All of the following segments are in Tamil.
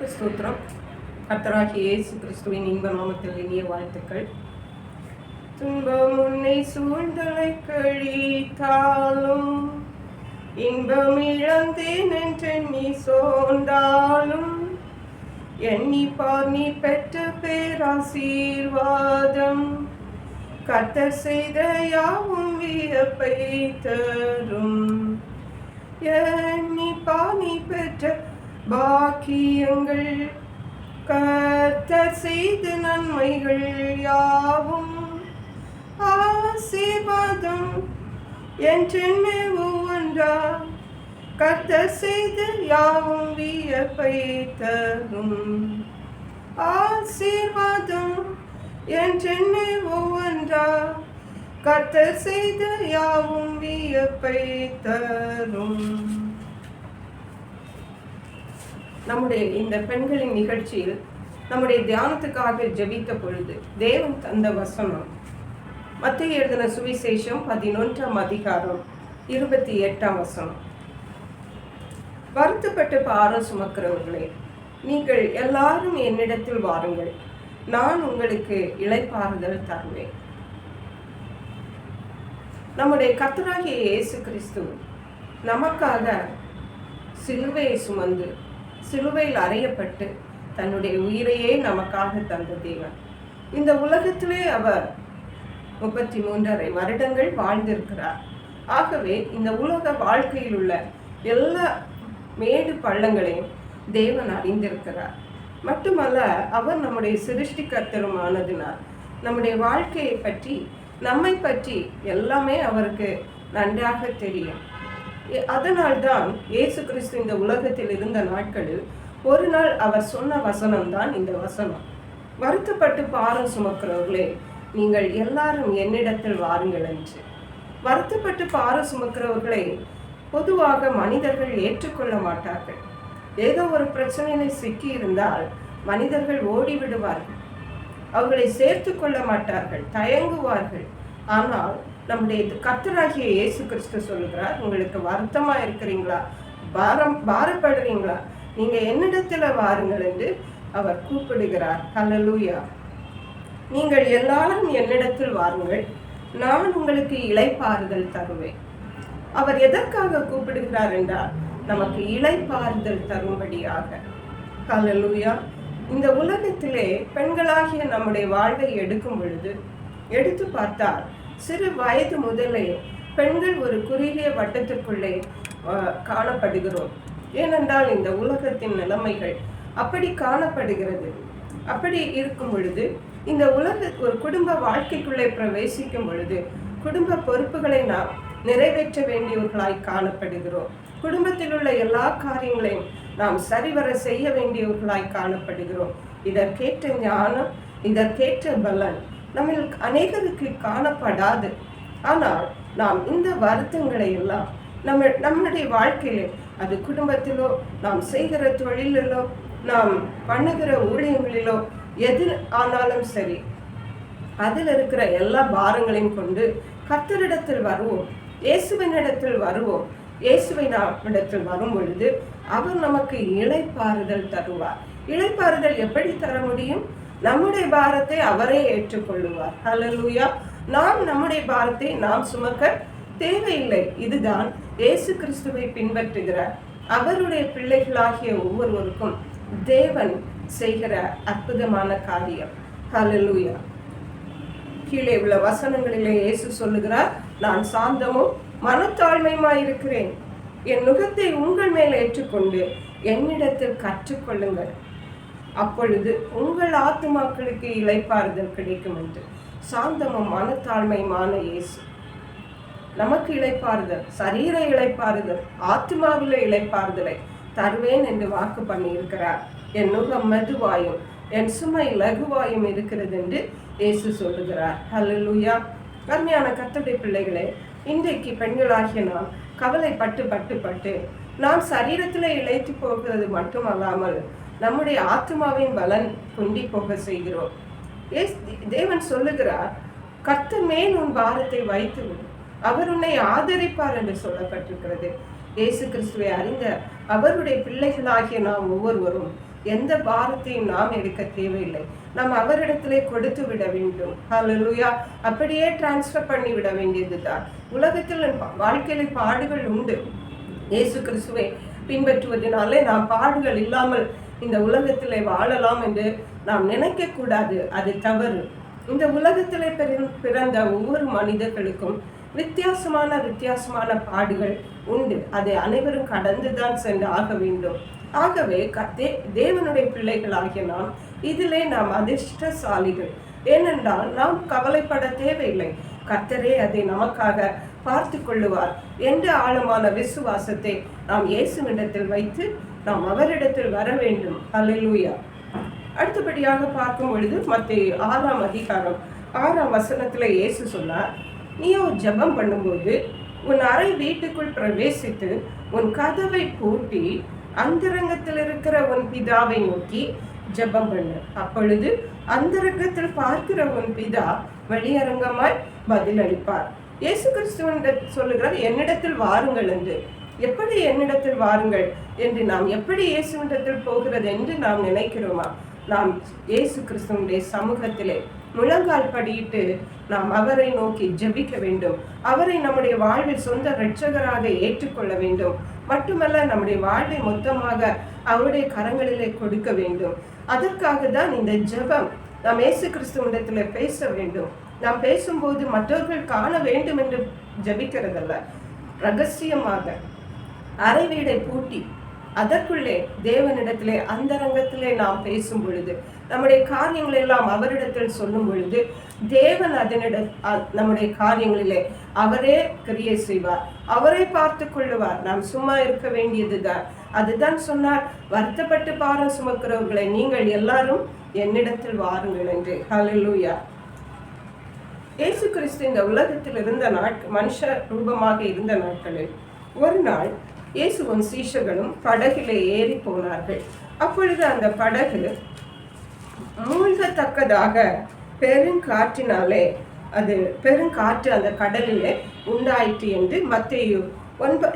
கர்த்தருக்கு ஸ்தோத்திரம். கர்த்தராகிய இயேசு கிறிஸ்துவின் இன்ப நாமத்தில் இனிய வாழ்த்துக்கள். துன்பம் உன்னை சூழ்ந்தலை கழித்தாலும், இன்பம் இழந்தேன் என்று நீ சோர்ந்தாலும், எண்ணிப்பார் நீ பெற்ற பேராசீர்வாதம். கர்த்தர் செய்த யாவும் வியப்பை தரும். எண்ணிப்பார் நீ பெற்ற பாக்கியங்கள், கர்த்தர் செய்த நன்மைகள் யாவும் ஆசீர்வாதம் என்றென்மே ஒவ்வொன்றா. கர்த்தர் செய்த யாவும் வியப்பை தரும். ஆசீர்வாதம் என்றென்மே ஒவ்வொன்றா. கர்த்தர் செய்த யாவும் வியப்பை தரும். நம்முடைய இந்த பெண்களின் நிகழ்ச்சியில் நம்முடைய தியானத்துக்காக ஜெபித்த பொழுது தேவன் தந்த வசனம் மத்தேயு எழுதின சுவிசேஷம் 11ஆம் அதிகாரம் 28ஆம் வசனம். வருத்தப்பட்டு பாரம் சுமக்கிறவர்களே, நீங்கள் எல்லாரும் என்னிடத்தில் வாருங்கள், நான் உங்களுக்கு இளைப்பாறுதல் தருவேன். நம்முடைய கர்த்தராகிய இயேசு கிறிஸ்து நமக்காக சிலுவையை சுமந்து சிலுவையில் அறையப்பட்டு தன்னுடைய உயிரையே நமக்காக தந்த தேவன். இந்த உலகத்திலே அவர் 33.5 வருடங்கள் வாழ்ந்திருக்கிறார். ஆகவே இந்த உலக வாழ்க்கையில் உள்ள எல்லா மேடு பள்ளங்களையும் தேவன் அறிந்திருக்கிறார். மட்டுமல்ல, அவர் நம்முடைய சிருஷ்டிகர்த்தருமானதினால் நம்முடைய வாழ்க்கையை பற்றி, நம்மை பற்றி எல்லாமே அவருக்கு நன்றாக தெரியும். அதனால்தான் இயேசு கிறிஸ்து இந்த உலகத்தில் இருந்த நாட்களில் ஒரு நாள் அவர் சொன்ன வசனம்தான் இந்த வசனம். வருத்தப்பட்டு பாரம் சுமக்கிறவர்களே, நீங்கள் எல்லாரும் என்னிடத்தில் வாருங்கள் என்று. வருத்தப்பட்டு பாரம் சுமக்கிறவர்களை பொதுவாக மனிதர்கள் ஏற்றுக்கொள்ள மாட்டார்கள். ஏதோ ஒரு பிரச்சனையில் சிக்கி இருந்தால் மனிதர்கள் ஓடிவிடுவார்கள், அவர்களை சேர்த்து கொள்ள மாட்டார்கள், தயங்குவார்கள். ஆனால் நம்முடைய கர்த்தராகிய இயேசு கிறிஸ்து சொல்லுகிறார், உங்களுக்கு வருத்தமா இருக்கிறீங்களா, பாரப்படுறீங்களா, நீங்க என்னிடத்துல வாருங்கள் என்று அவர் கூப்பிடுகிறார். ஹல்லேலூயா. நீங்கள் எல்லாரும் என்னிடத்தில் வாருங்கள், நான் உங்களுக்கு இளைப்பாறுதல் தருவேன். அவர் எதற்காக கூப்பிடுகிறார் என்றால் நமக்கு இளைப்பாறுதல் தரும்படியாக. ஹல்லேலூயா. இந்த உலகத்திலே பெண்களாகிய நம்முடைய வாழ்வை எடுக்கும் பொழுது எடுத்து பார்த்தால் சிறு வயது முதலே பெண்கள் ஒரு குறுகிய வட்டத்திற்குள்ளே காணப்படுகிறோம். ஏனென்றால் இந்த உலகத்தின் நிலைமைகள் அப்படி காணப்படுகிறது. அப்படி இருக்கும் பொழுது இந்த ஒரு குடும்ப வாழ்க்கைக்குள்ளே பிரவேசிக்கும் பொழுது குடும்ப பொறுப்புகளை நாம் நிறைவேற்ற வேண்டியவர்களாய் காணப்படுகிறோம். குடும்பத்தில் உள்ள எல்லா காரியங்களையும் நாம் சரிவர செய்ய வேண்டியவர்களாய் காணப்படுகிறோம். இதற்கேற்ற ஞானம், இதற்கேற்ற பலன் நம்மில் அநேகருக்கு காணப்படாது. ஆனால் நாம் இந்த வருத்தங்களை எல்லாம் நம்முடைய வாழ்க்கையிலே, அது குடும்பத்திலோ, நாம் செய்கிற தொழிலிலோ, நாம் பண்ணுகிற ஊழியங்களிலோ, எது ஆனாலும் சரி, அதில் இருக்கிற எல்லா பாரங்களையும் கொண்டு கர்த்தரிடத்தில் வருவோம், இயேசுவினிடத்தில் வருவோம். இயேசுவை இடத்தில் வரும் பொழுது அவர் நமக்கு இளைப்பாறுதல் தருவார். இளைப்பாறுதல் எப்படி தர முடியும்? நம்முடைய பாரத்தை அவரே ஏற்றுக்கொள்ளுவார். ஹல்லேலூயா. நாம் நம்முடைய பாரத்தை நாம் சுமக்க தேவையில்லை. இதுதான் இயேசு கிறிஸ்துவை பின்பற்றுகிறார் அவருடைய பிள்ளைகளாகிய ஒவ்வொருவருக்கும் தேவன் செய்கிற அற்புதமான காரியம். ஹல்லேலூயா. கீழே உள்ள வசனங்களிலே இயேசு சொல்லுகிறார், நான் சாந்தமும் மனத்தாழ்மையுமாயிருக்கிறேன், என் நுகத்தை உங்கள் மேல் ஏற்றுக்கொண்டு என்னிடத்தில் கற்றுக்கொள்ளுங்கள், அப்பொழுது உங்கள் ஆத்துமாக்களுக்கு இளைப்பாறுதல் கிடைக்கும் என்று. சாந்தமும் மனத்தாழ்மையுமான இயேசு நமக்கு இளைப்பாறுதல், சரீர இளைப்பாறுதல், ஆத்மாவில இளைப்பாறுதலை தருவேன் என்று வாக்கு பண்ணி இருக்கிறார். என் நுகம் மெதுவாயும் என் சுமை லகுவாயும் இருக்கிறது என்று இயேசு சொல்லுகிறார். ஹல்லேலூயா. அருமையான கர்த்தருடைய பிள்ளைகளே, இன்றைக்கு பெண்களாகிய நாம் கவலைப்பட்டு பட்டு நாம் சரீரத்தில் இழைத்து போகிறது மட்டுமல்லாமல் நம்முடைய ஆத்மாவின் பலன் குண்டி போக செய்கிறோம். தேவன் சொல்லுகிறார், கர்த்தர் மேல் உன் பாரத்தை வைத்து விடு, அவர் உன்னை ஆதரிப்பார் என்று சொல்லப்பட்டிருக்கிறது. இயேசு கிறிஸ்துவை அறிந்த அவருடைய பிள்ளைகளாகிய நாம் ஒவ்வொருவரும் எந்த பாரத்தையும் நாம் எடுக்க தேவையில்லை. நாம் அவரிடத்திலே கொடுத்து விட வேண்டும். ஹல்லேலூயா. அப்படியே டிரான்ஸ்ஃபர் பண்ணி விட வேண்டியதுதான். உலகத்தில் வாழ்க்கையில பாடுகள் உண்டு. இயேசு கிறிஸ்துவை பின்பற்றுவதனாலே நாம் பாடுகள் இல்லாமல் இந்த உலகத்திலே வாழலாம் என்று நாம் நினைக்க கூடாது. அது தவறு. இந்த உலகத்திலே பிறந்த ஒவ்வொரு மனிதர்களுக்கும் வித்தியாசமான பாடுகள் உண்டு. அதை அனைவரும் கடந்துதான் சென்று ஆக வேண்டும். ஆகவே தேவனுடைய பிள்ளைகளாகிய நாம் இதிலே நாம் அதிர்ஷ்டசாலிகள். ஏனென்றால் நாம் கவலைப்பட தேவையில்லை. கர்த்தரே அதை நமக்காக பார்த்து கொள்ளுவார் என்ற ஆழமான விசுவாசத்தை நாம் இயேசுவிடத்தில் வைத்து நாம் அவரிடத்தில் வர வேண்டும். அல்லேலூயா. அடுத்தபடியாக பார்க்கும் பொழுது மத்தேயு 6ஆம் அதிகாரம் 6ஆம் வசனத்துல இயேசு சொன்னார், நீயோ ஜெபம் பண்ணும்போது உன் அறை வீட்டுக்குள் பிரவேசித்து உன் கதவை பூட்டி அந்தரங்கத்தில் இருக்கிற உன் பிதாவை நோக்கி ஜெபம் பண்ணு. அப்பொழுது அந்தரங்கத்தில் பார்க்கிற உன் பிதா வெளியரங்கமாய் பதிலளிப்பார். இயேசு கிறிஸ்துவன் சொல்லுகிறார், என்னிடத்தில் வாருங்கள் என்று. எப்படி என்னிடத்தில் வாருங்கள் என்று நாம் எப்படி இயேசுவிடத்தில் போகிறது என்று நாம் நினைக்கிறோமா? நாம் இயேசு கிறிஸ்துவனுடைய சமூகத்திலே முழங்கால் படியிட்டு நாம் அவரை நோக்கி ஜெபிக்க வேண்டும். அவரை நம்முடைய வாழ்வில் சொந்த இரட்சகராக ஏற்றுக்கொள்ள வேண்டும். மட்டுமல்ல, நம்முடைய வாழ்வை மொத்தமாக அவருடைய கரங்களிலே கொடுக்க வேண்டும். அதற்காக தான் இந்த ஜெபம். நாம் இயேசு கிறிஸ்துவிடத்துல பேச வேண்டும். நாம் பேசும்போது மற்றவர்கள் காண வேண்டும் என்று ஜெபிக்கிறதல்ல, ரகசியமாக அறை வீடை பூட்டி அதற்குள்ளே தேவனிடத்திலே அந்தரங்கத்திலே நாம் பேசும் பொழுது, நம்முடைய காரியங்கள் எல்லாம் அவரிடத்தில் சொல்லும் பொழுது, தேவன் நம்முடைய காரியங்களிலே அவரே கிரியை செய்வார், அவரே பார்த்து கொள்ளுவார். நாம் சும்மா இருக்க வேண்டியதுதான். அதுதான் சொன்னார், வருத்தப்பட்டு பாரம் சுமக்கிறவர்களை நீங்கள் எல்லாரும் என்னிடத்தில் வாருங்கள் என்று. ஹல்லேலூயா. இயேசு கிறிஸ்து இந்த உலகத்தில் இருந்த மனுஷ ரூபமாக இருந்த நாட்களில் ஒரு நாள் இயேசுவும் சீஷர்களும் படகிலே ஏறி போனார்கள். அப்பொழுது அந்த படகு மூழ்கத்தக்கதாக பெருங்காற்றினாலே பெருங்காற்று அந்த கடலிலே உண்டாயிற்று என்று மத்தேயு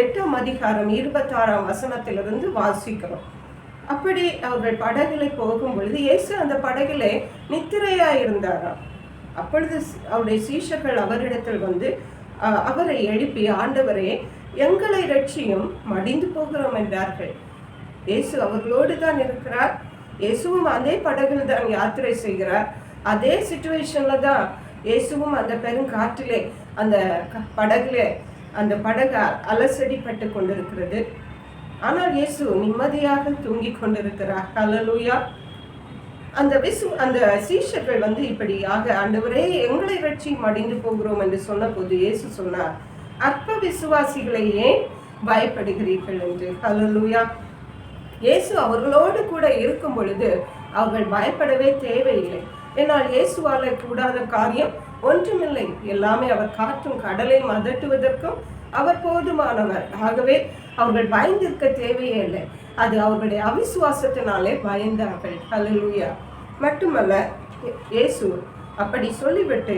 8ஆம் அதிகாரம் 26ஆம் வசனத்திலிருந்து வாசிக்கிறோம். அப்படி அவர்கள் படகிலே போகும் பொழுது இயேசு அந்த படகிலே நித்திரையா இருந்தாராம். அப்பொழுது அவருடைய சீஷர்கள் அவரிடத்தில் வந்து அவரை எழுப்பி, ஆண்டவரே எங்களை ரட்சியும், மடிந்து போகிறோம் என்றார்கள். இயேசு அவர்களோடு தான் இருக்கிறார். இயேசுவும் அதே படகில் தான் யாத்திரை செய்கிறார். அதே சிச்சுவேஷன்ல தான் இயேசுவும் அந்த பெருங்காற்றிலே அந்த படகுலே அந்த படகு அலசடிப்பட்டு கொண்டிருக்கிறது. ஆனால் இயேசு நிம்மதியாக தூங்கி கொண்டிருக்கிறார். ஹல்லேலூயா. அந்த சீஷர்கள் வந்து இப்படியாக, ஆண்டவரே எங்களை ரட்சி, மடிந்து போகிறோம் என்று சொன்ன போது இயேசு சொன்னார், அற்ப விசுவாசிகளை ஏன் பயப்படுகிறீர்கள் என்று. ஹல்லேலூயா. இயேசு அவர்களோடு கூட இருக்கும் பொழுது அவர்கள் பயப்படவே தேவையில்லை. ஏனால் இயேசுவால கூடாத காரியம் ஒன்றுமில்லை. எல்லாமே அவர் காற்றும் கடலையும் அதட்டுவதற்கும் அவர் போதுமானவர். ஆகவே அவர்கள் பயந்திருக்க தேவையே இல்லை. அது அவர்களுடைய அவிசுவாசத்தினாலே பயந்தார்கள். ஹல்லேலூயா. மட்டுமல்ல, இயேசு அப்படி சொல்லிவிட்டு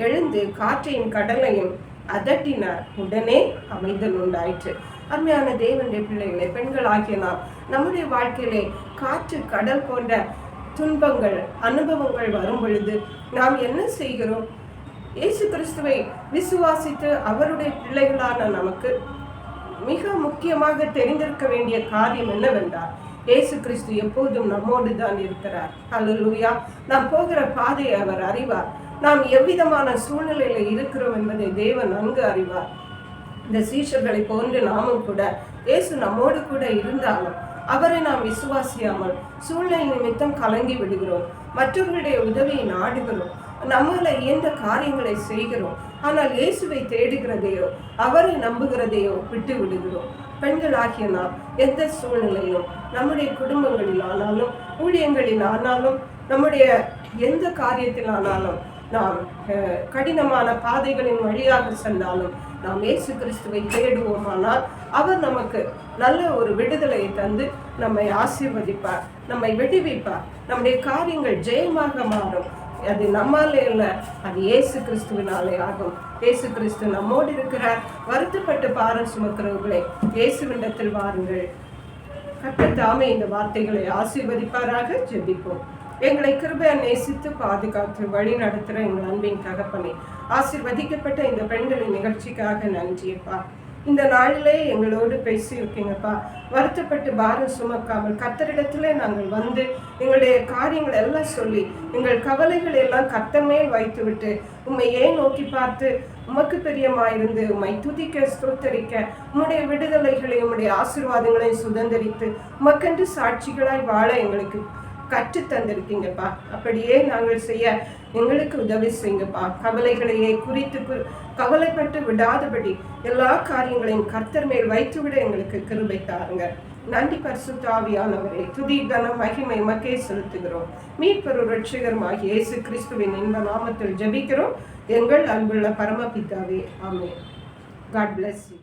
எழுந்து காற்றையும் கடலையும் அதட்டினார். உடனே அமைதல் உண்டாயிற்று. அருமையான தேவனுடைய பிள்ளைகளை, பெண்கள் ஆகிய நாம் நம்முடைய வாழ்க்கையிலே காற்று கடல் போன்ற துன்பங்கள் அனுபவங்கள் வரும் பொழுது நாம் என்ன செய்கிறோம்? இயேசு கிறிஸ்துவை விசுவாசித்து அவருடைய பிள்ளைகளான நமக்கு மிக முக்கியமாக தெரிந்திருக்க வேண்டிய காரியம் என்னவென்றால், இயேசு கிறிஸ்து எப்போதும் நம்மோடு தான் இருக்கிறார். ஹல்லேலூயா. நாம் போகிற பாதையை அவர் அறிவார். நாம் எவ்விதமான சூழ்நிலையில இருக்கிறோம் என்பதை தேவன் நன்கு அறிவார். இந்த சீஷர்களை போன்று நாமும் கூட இயேசு நம்மோடு கூட இருந்தாலும் அவரை நாம் விசுவாசியாமல் சூழ்நிலை நிமித்தம் கலங்கி விடுகிறோம். மற்றவர்களுடைய உதவியை நாடுகிறோம். நம்மள இயன்ற காரியங்களை செய்கிறோம். ஆனால் இயேசுவை தேடுகிறதையோ அவரை நம்புகிறதையோ விட்டு விடுகிறோம். பெண்கள் ஆகிய நாம் எந்த சூழ்நிலையிலும், நம்முடைய குடும்பங்களில் ஆனாலும், ஊழியங்களில் ஆனாலும், நம்முடைய எந்த காரியத்தில் ஆனாலும், நாம் கடினமான பாதைகளின் வழியாக சென்றாலும் நாம் இயேசு கிறிஸ்துவை தேடுவோமானால் அவர் நமக்கு நல்ல ஒரு விடுதலையை தந்து நம்மை ஆசீர்வதிப்பார், நம்மை விடுவிப்பார். நம்முடைய காரியங்கள் ஜெயமாக மாறும். அது நம்மாலே இல்லை, அது இயேசு கிறிஸ்துவினாலே ஆகும். இயேசு கிறிஸ்து நம்மோடு இருக்கிறார். வருத்தப்பட்டு பாரம் சுமக்கிறவர்களே, இயேசுவிடத்தில் வாருங்கள். கர்த்தர் தாமே இந்த வார்த்தைகளை ஆசீர்வதிப்பாராக. ஜெபிப்போம். எங்களை கிருபையா நேசித்து பாதுகாத்து வழி நடத்துகிற எங்கள் அன்பின் தகப்பனே, ஆசீர்வதிக்கப்பட்ட இந்த பெண்களின் நிகழ்ச்சிக்காக நன்றியப்பா. இந்த நாளிலே எங்களோடு பேசியிருக்கீங்கப்பா. வருத்தப்பட்டு பாரம் சுமக்காமல் கர்த்தரிடத்திலே நாங்கள் வந்து எங்களுடைய காரியங்கள் எல்லாம் சொல்லி எங்கள் கவலைகள் எல்லாம் கர்த்தர் மேல் வைத்து விட்டு உம்மையே நோக்கி பார்த்து உமக்கு பிரியமாயிருந்து உம்மை துதிக்க ஸ்தோத்தரிக்க உம்முடைய விடுதலைகளையும் உம்முடைய ஆசீர்வாதங்களையும் சுதந்திரித்து உமக்கென்று சாட்சிகளாய் வாழ எங்களுக்கு கற்று தந்திருக்கீங்கப்பா. அப்படியே நாங்கள் செய்ய எங்களுக்கு உதவி செய்யுங்கப்பா. கவலைகளையே குறித்து கவலைப்பட்டு விடாதபடி எல்லா காரியங்களையும் கர்த்தர் மேல் வைத்துவிட எங்களுக்கு கிருபை தாருங்க. நன்றி பரிசுத்த ஆவியானவரே, துதி கன மகிமை மக்கே செலுத்துகிறோம். மீட்பெரும் இரட்சகருமாகிய இயேசு கிறிஸ்துவின் இன்ப நாமத்தில் ஜெபிக்கிறோம் எங்கள் அன்புள்ள பரமபிதாவே. ஆமென். God bless you.